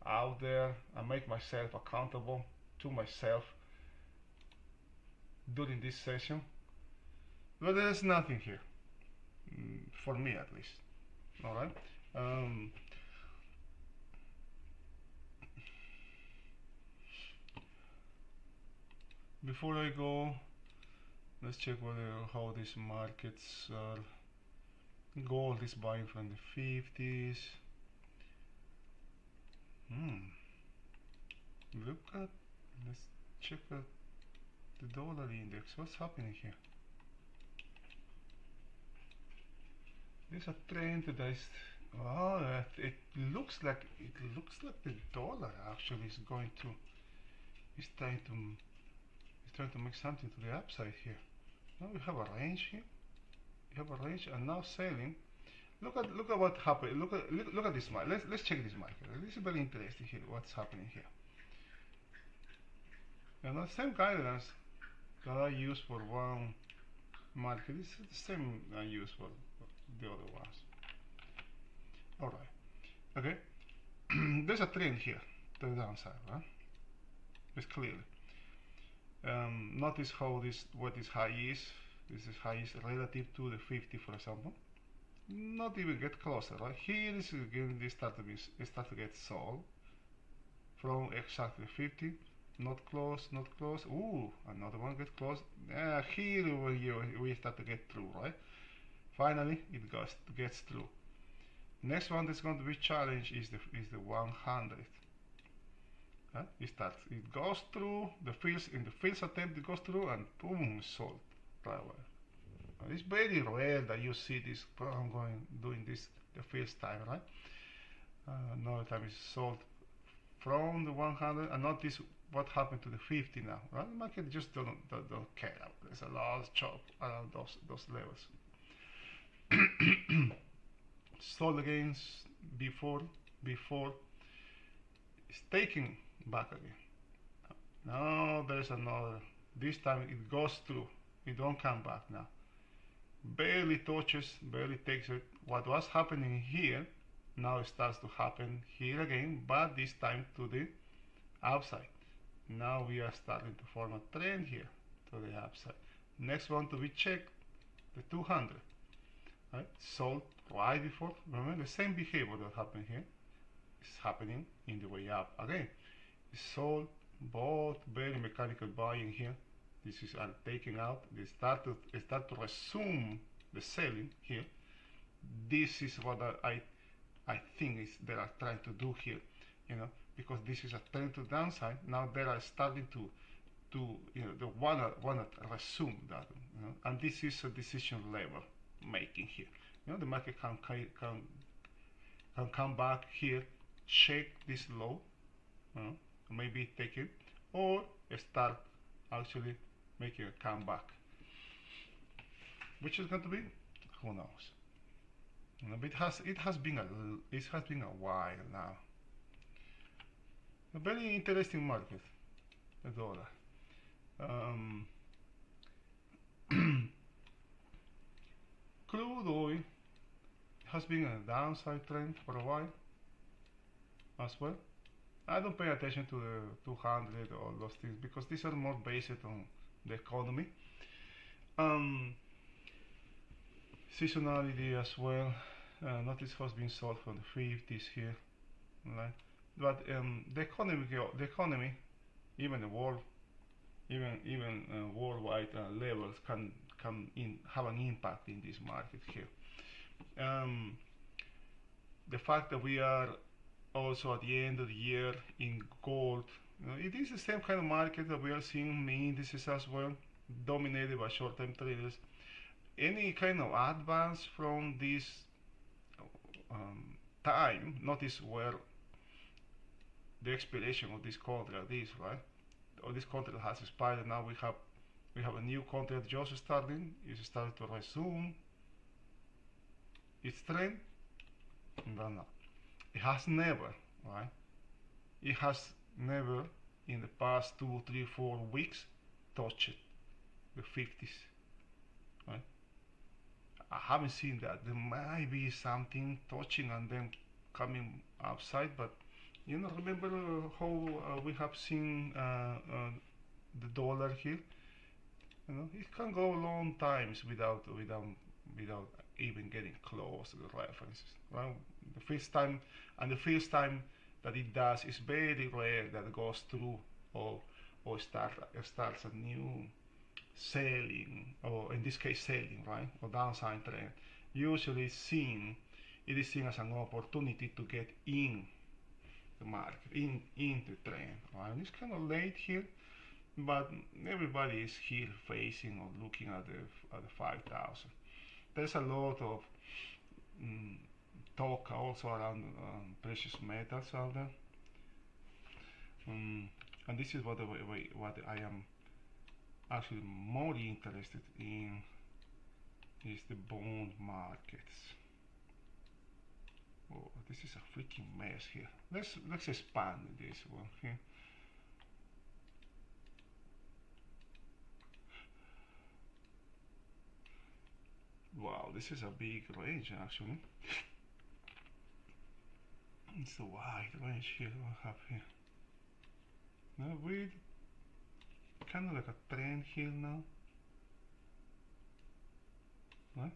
out there and make myself accountable to myself during this session. But there's nothing here, for me at least. All right. Before I go, let's check how these markets are. Gold is buying from the 50s. Look at, let's check out the dollar index. What's happening here? There's a trend that is, it looks like the dollar actually is going to, is trying to make something to the upside here. Now we have a range here. you have a range and now selling. Look at what happened. Look at this market. Let's check this market. This is very interesting here. What's happening here? You know, same guidance that I use for one market is the same I use for the other ones. All right. Okay. There's a trend here to the downside, right? It's clearly. Notice how what this high is. This is high is relative to the 50, for example. Not even get closer, right? Here is again this start to get sold from exactly 50. Not close, not close. Ooh, another one get close. Here we start to get through, right? Finally, it gets through. Next one that's going to be challenged is the 100. It goes through the fields. In the fields attempt, it goes through and boom, sold right away. It's very rare that you see this. I'm doing this the first time, right? Another time it's sold from the 100, and notice what happened to the 50 now, right? The market just don't care. There's a large chop around those levels. Sold again before it's taking back again. Now there's another. This time it goes through. It don't come back now. Barely touches, barely takes it. What was happening here now it starts to happen here again, but this time to the upside. Now we are starting to form a trend here to the upside. Next one to be checked, the 200. Right? Sold right before. Remember the same behavior that happened here is happening in the way up again. It's sold, both very mechanical buying here. This is taking out. They start to resume the selling here. This is what I think is they are trying to do here, you know, because this is a trend to downside. Now they are starting to they wanna resume that, you know, and this is a decision level making here. You know, the market can come back here, shake this low, maybe take it, or start actually making a comeback. Which is going to be? Who knows? But it has been a while now. A very interesting market, the dollar. Crude oil has been a downside trend for a while as well. I don't pay attention to the 200 or those things because these are more based on the economy. Seasonality as well. Notice has been sold from the 50s here, right? But the economy, even the world, even worldwide levels can have an impact in this market here. The fact that we are also at the end of the year in gold, you know, it is the same kind of market that we are seeing in the indices as well, dominated by short-term traders. Any kind of advance from this time, notice where the expiration of this contract is, right? Or this contract has expired, and now we have a new contract just starting. It's starting to resume its trend. No. It has never, right? It has never in the past 2, 3, 4 weeks touched the 50s, right? I haven't seen that. There might be something touching and then coming upside, but you know, remember how we have seen the dollar here? You know, it can go long times without even getting close to the references. Right? The first time that it does is very rare that it goes through or starts a new selling, or in this case selling, right, or downside trend. Usually it is seen as an opportunity to get in the market, in the trend, right? And it's kind of late here, but everybody is here facing or looking at the 5,000. There's a lot of talk also around precious metals out there, and this is what I am actually more interested in is the bond markets. Oh, this is a freaking mess here. Let's expand this one here. Wow, this is a big range actually. It's a wide range here. What I have here? Now we kind of like a trend here now. Right?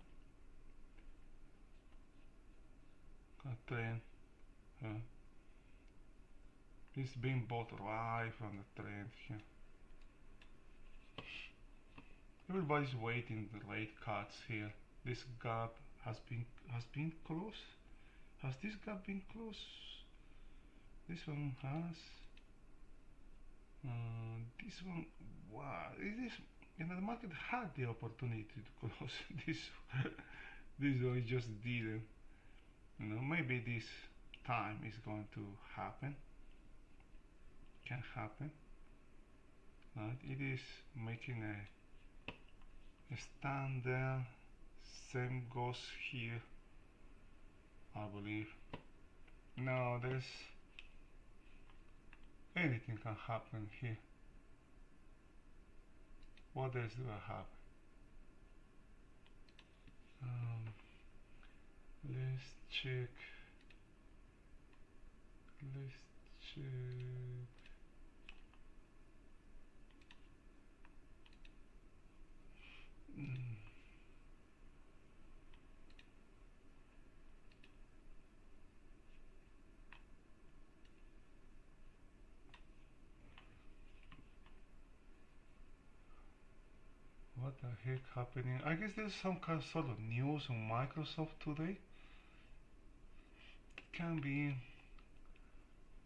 A trend. It's being bought right from the trend here. Everybody's waiting the late cuts here. This gap has been closed. Has this gap been closed? This one has. This one, wow! It is, the market had the opportunity to close this. This one just didn't. Maybe this time is going to happen. Can happen. It is making a stand there. Same goes here, I believe. Now there's anything can happen here. What else do I have? Let's check. What the heck happening? I guess there's some kind of sort of news on Microsoft today. Can be.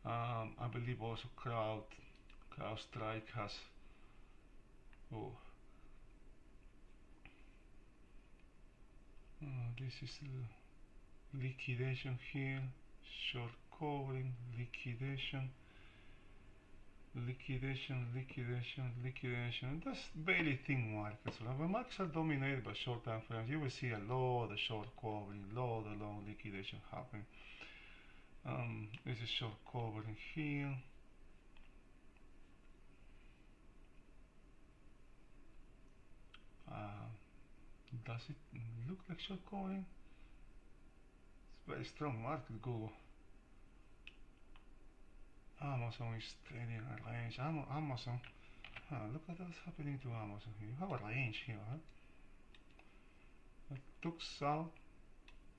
I believe also CrowdStrike has. Oh. This is liquidation here. Short covering, liquidation. That's very thin markets. When markets are dominated by short time frames, you will see a lot of short covering, lot of long liquidation happening. This is short covering here. Does it look like short covering? It's very strong market. Go. Amazon is trading a range. Amazon. Look at what's happening to Amazon here. You have a range here, huh? It took out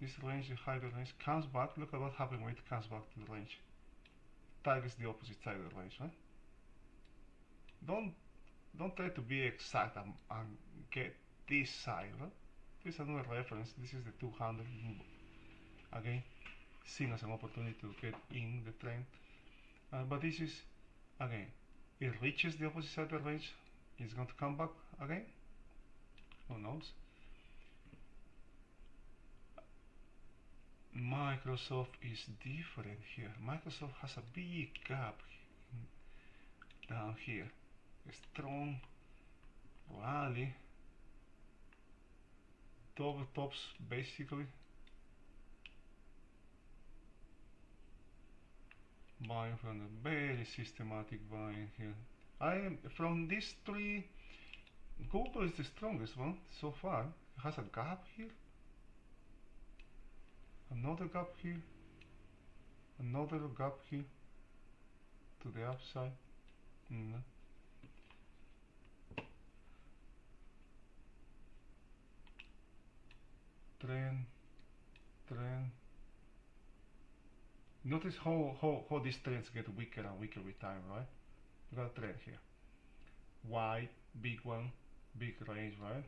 this range, the higher range, comes back. Look at what happened when it comes back to the range. Targets the opposite side of the range, right? Don't try to be exact and get this side, right? This is another reference. This is the 200. Again, seen as an opportunity to get in the trend. But this is, again, it reaches the opposite side of the range. It's going to come back again. Who knows? Microsoft is different here. Microsoft has a big gap down here. A strong rally. Double tops basically. Buying from the very systematic buying here. From these three, Google is the strongest one so far. It has a gap here. Another gap here. Another gap here. To the upside. Trend. Notice how these trends get weaker and weaker with time, right? You got a trend here. Wide, big one, big range, right?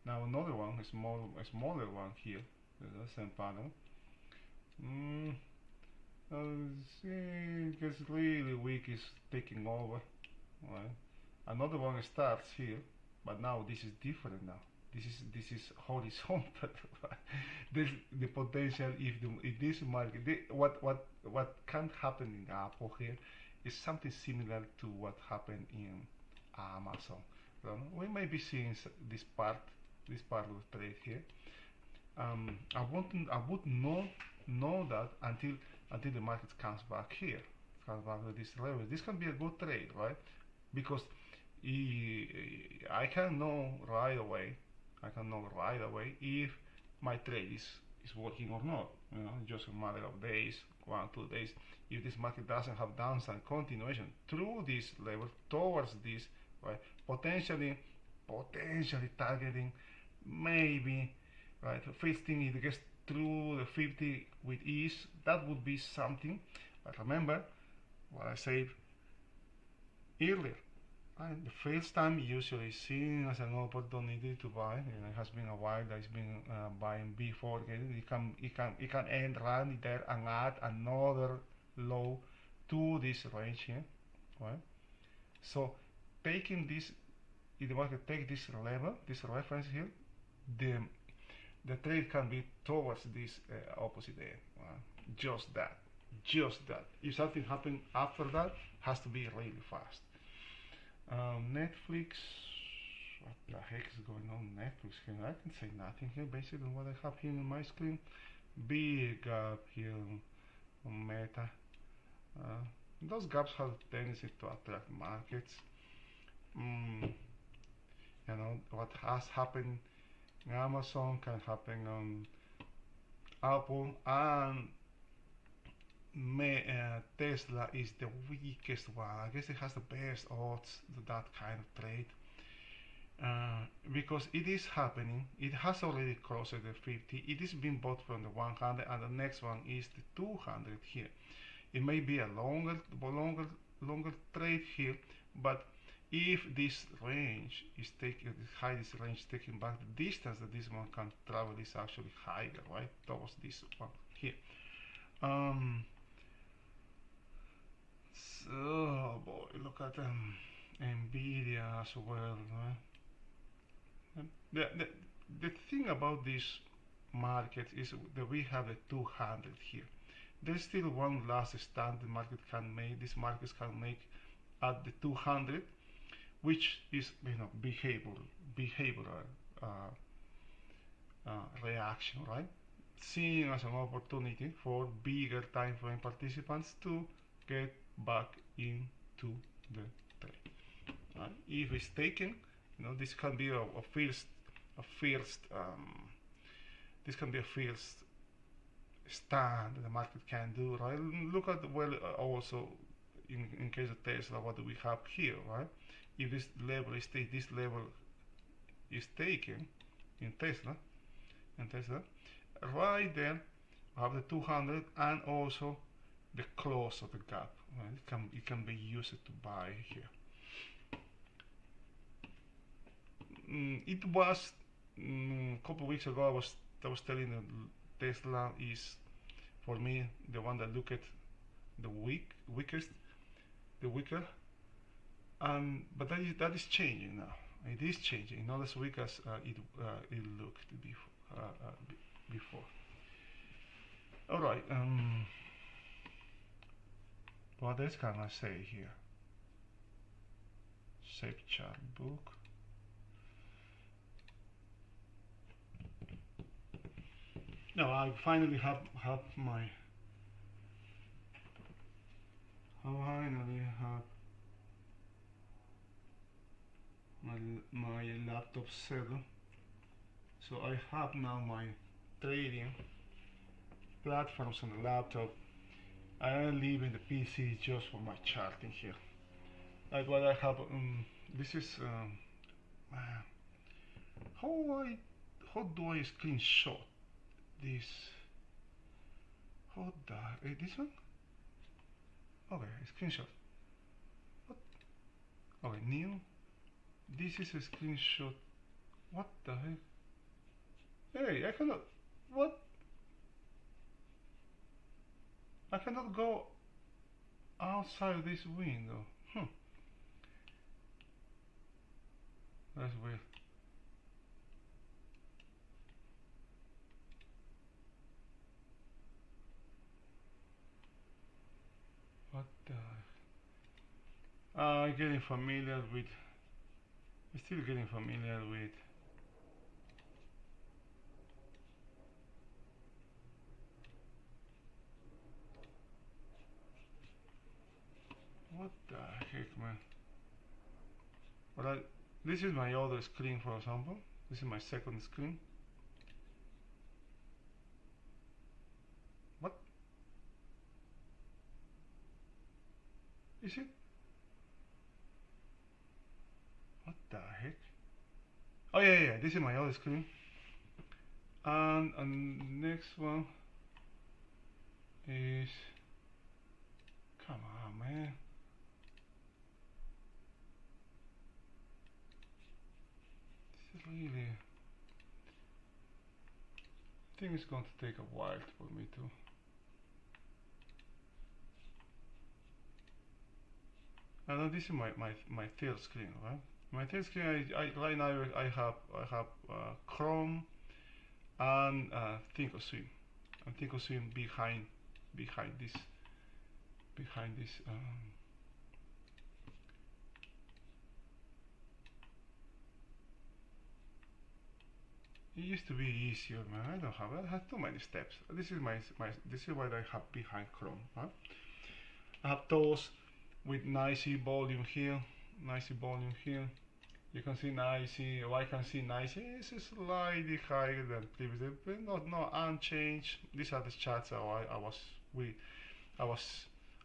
Now another one, a smaller one here. The same pattern. It gets really weak, is taking over, right? Another one starts here, but now this is different now. This is horizontal. There's the potential if this market what can happen in Apple here is something similar to what happened in Amazon. So we may be seeing this part this part of the trade here. I would not know that until the market comes back here, comes back to this level. This can be a good trade, right? Because I can know right away. I can know right away if my trade is working or not. You know, just a matter of days, 1 2 days. If this market doesn't have downside continuation through this level towards this, right? Potentially targeting maybe, right? First thing, it gets through the 50 with ease. That would be something. But remember what I said earlier. Right? The first time usually seen as an opportunity to buy. It has been a while that it's been buying before. It can end right there and add another low to this range here, right? So taking this, if the market take this level, this reference here, the trade can be towards this opposite end. Just that. If something happens after that, has to be really fast. Netflix, what the heck is going on Netflix here? I can say nothing here based on what I have here on my screen. Big gap here on Meta. Those gaps have a tendency to attract markets. You know, what has happened in Amazon can happen on Apple, and Tesla is the weakest one. I guess it has the best odds to that kind of trade, because it is happening. It has already crossed the 50. It is being bought from the 100, and the next one is the 200 here. It may be a longer trade here, but if this range is taking, this highest range taking back, the distance that this one can travel is actually higher, right, towards this one here. So boy, look at Nvidia as well, right? The thing about this market is that we have a 200 here. There's still one last stand the market can make. These markets can make at the 200, which is, you know, behavioral reaction, right? Seen as an opportunity for bigger time frame participants to get back into the trade. If it's taken, you know, this can be this can be a first stand the market can do, right? Look at, well, also in case of Tesla, what do we have here, right? If this level is taken in Tesla, right there we have the 200 and also the close of the gap, right? It can be used to buy here. It was a couple of weeks ago I was telling that Tesla is, for me, the one that looked the weaker, but that is changing now. It is changing, not as weak as it looked before. All right. What else can I say here? Save chart book. Now I finally have my my laptop set up. So I have now my trading platforms on the laptop. I am leaving the PC just for my charting here. Like what I have. This is how do I screenshot this? How the this one? Okay, screenshot. What? Okay, new. This is a screenshot. What the heck? Hey, I cannot. What? I cannot go outside this window. That's weird. What the? Getting familiar with. Still getting familiar with What the heck, man? But this is my other screen, for example. This is my second screen. What? Is it? What the heck? Oh yeah, this is my other screen. And next one is, come on, man. This is really, I think it's going to take a while for me to. And this is my third screen, right? My third screen, I right now I have Chrome and Thinkorswim, and Thinkorswim behind this. It used to be easier, man. I don't have it. I have too many steps. This is this is what I have behind Chrome. Huh? I have those with nice volume here. You can see nice. Oh, I can see nice. It's slightly higher than previously, but not unchanged. These are the charts I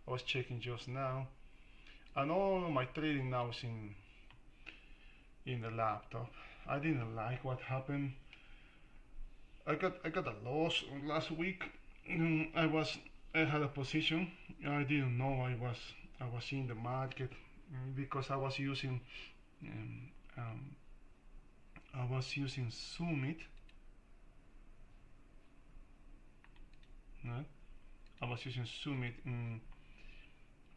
was checking just now, and all of my trading now is in the laptop. I didn't like what happened. I got a loss last week. I had a position. I didn't know I was in the market because I was using Summit. Right? I was using Summit.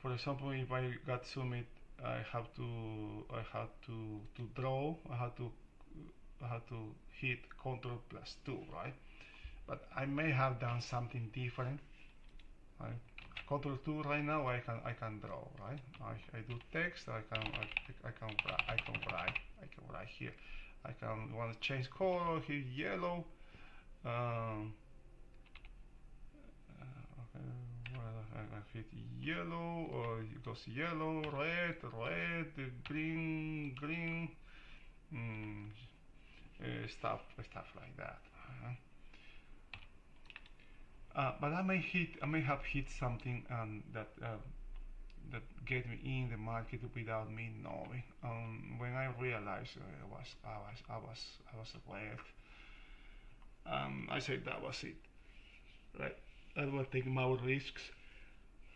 For example, if I got Summit, I had to draw. I had to hit Ctrl+2, right? But I may have done something different. Right? Ctrl+2 right now I can draw, right? I do text. I can write here. I can want to change color here, yellow. Okay, well, I hit yellow, or it goes yellow, red, green. Stuff like that. But I may have hit something that get me in the market without me knowing. When I realized I was red, I said that was it. Right, I will take more risks,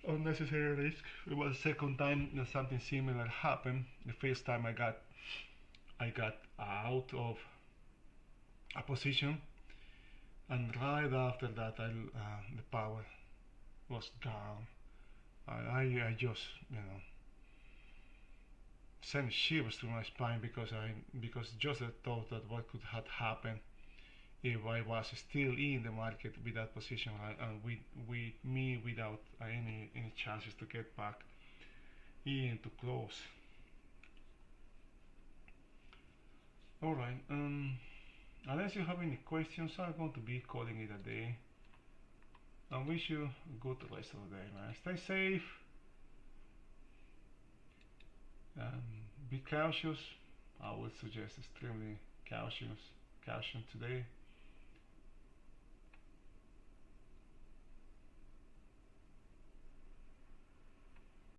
unnecessary risks. It was the second time that something similar happened. The first time I got out of a position, and right after that the power was gone. I just, sent shivers to my spine because just the thought that what could have happened if I was still in the market with that position, and with me without any chances to get back in to close. All right. Unless you have any questions, I'm going to be calling it a day. I wish you a good rest of the day, man. Stay safe. Be cautious. I would suggest extremely caution today.